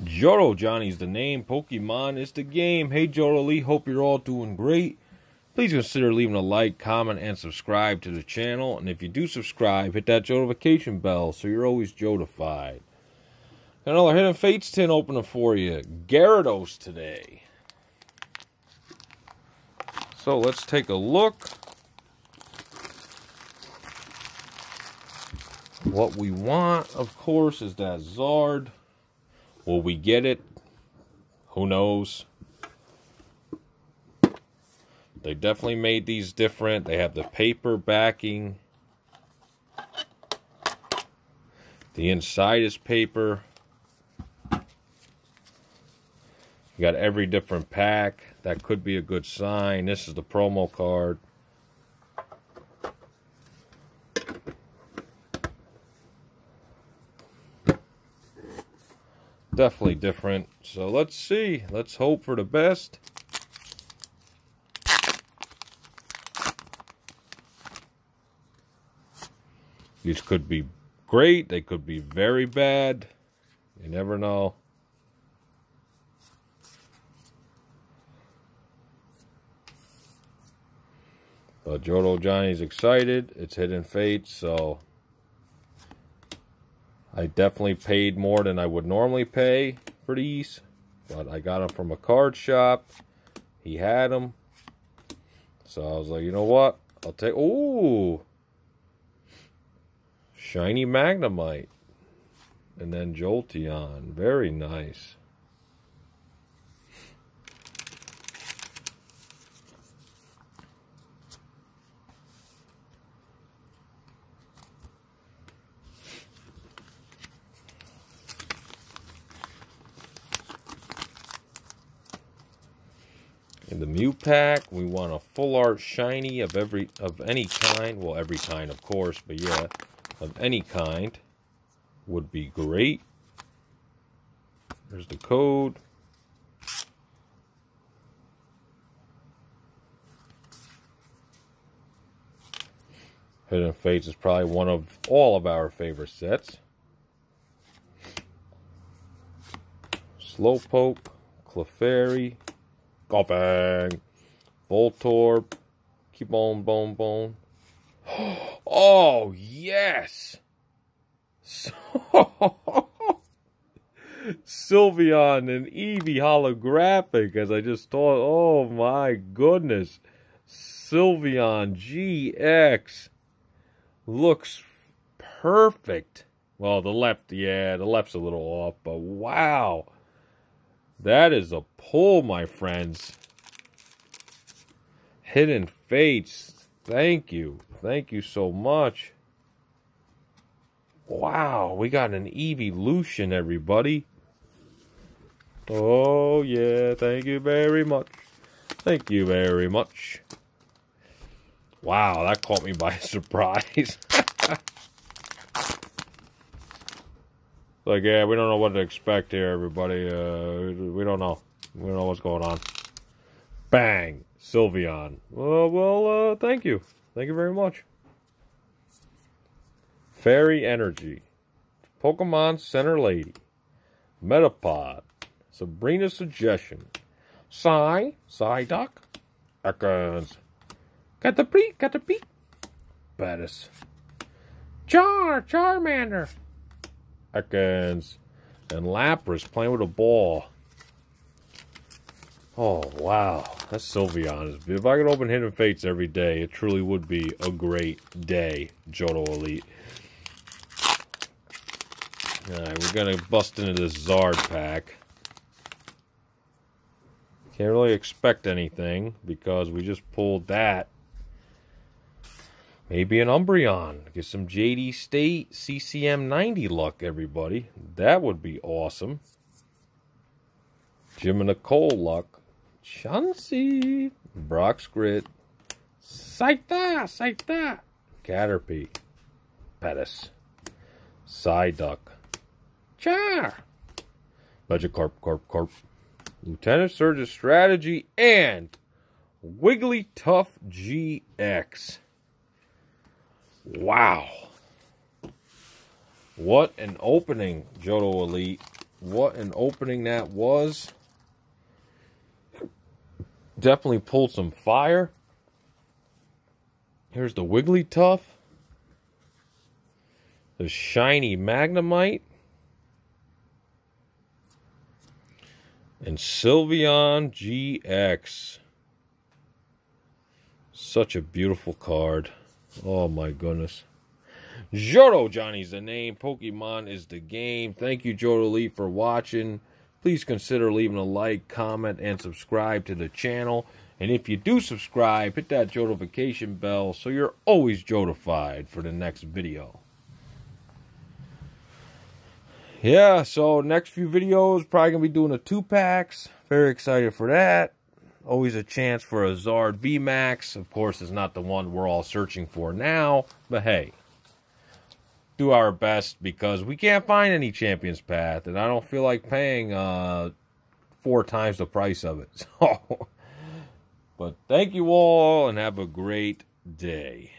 Johto Johnny's the name, Pokemon is the game. Hey Johto Lee, hope you're all doing great. Please consider leaving a like, comment, and subscribe to the channel. And if you do subscribe, hit that notification bell so you're always Jotified. Got another Hidden Fates tin opener for you. Gyarados today. So let's take a look. What we want, of course, is that Zard. Will we get it? Who knows? They definitely made these different. They have the paper backing. The inside is paper. You got every different pack. That could be a good sign. This is the promo card. Definitely different. So let's see. Let's hope for the best. These could be great. They could be very bad. You never know. But Johto Johnny's excited. It's Hidden Fates, so I definitely paid more than I would normally pay for these. But I got them from a card shop. He had them. So I was like, you know what? I'll take... Ooh! Shiny Magnemite. And then Jolteon. Very nice. In the Mew pack, we want a full art shiny of any kind. Well, every kind, of course, but yeah, of any kind would be great. There's the code. Hidden Fates is probably one of all of our favorite sets. Slowpoke, Clefairy, Golfang, Voltorb, keep on bone. Oh, yes! Sylveon and Eevee holographic, as I just thought. Oh, my goodness. Sylveon GX looks perfect. Well, the left, yeah, the left's a little off, but wow. That is a pull, my friends. Hidden Fates. Thank you. Thank you so much. Wow, we got an evolution, everybody. Oh, yeah. Thank you very much. Thank you very much. Wow, that caught me by surprise. Like, yeah, we don't know what to expect here, everybody. We don't know. We don't know what's going on. Bang! Sylveon. Well, thank you. Thank you very much. Fairy Energy. Pokemon Center Lady. Metapod. Sabrina's Suggestion. Psyduck. Ekans. Caterpie. Bettis. Charmander. Ekans. And Lapras playing with a ball. Oh, wow. That Sylveon is... If I could open Hidden Fates every day, it truly would be a great day, Johto Elite. Alright, we're going to bust into this Zard pack. Can't really expect anything, because we just pulled that. Maybe an Umbreon. Get some JD State CCM 90 luck, everybody. That would be awesome. Jim and Nicole luck. Chansey. Brock's Grit. Scytha. Caterpie. Pettis. Psyduck. Char. Magikarp. Lieutenant Surge's Strategy. And Wigglytuff GX. Wow. What an opening, Johto Elite. what an opening that was. Definitely pulled some fire. Here's the Wigglytuff. The shiny Magnemite. And Sylveon GX. Such a beautiful card. Oh my goodness. Johto Johnny's the name. Pokemon is the game. Thank you, Johto Lee, for watching. Please consider leaving a like, comment, and subscribe to the channel. And if you do subscribe, hit that notification bell so you're always Jotified for the next video. Yeah, so next few videos, probably going to be doing the 2-packs. Very excited for that. Always a chance for a Zard VMAX. Of course, it's not the one we're all searching for now. But hey, do our best because we can't find any Champions Path. And I don't feel like paying 4 times the price of it. So, but thank you all and have a great day.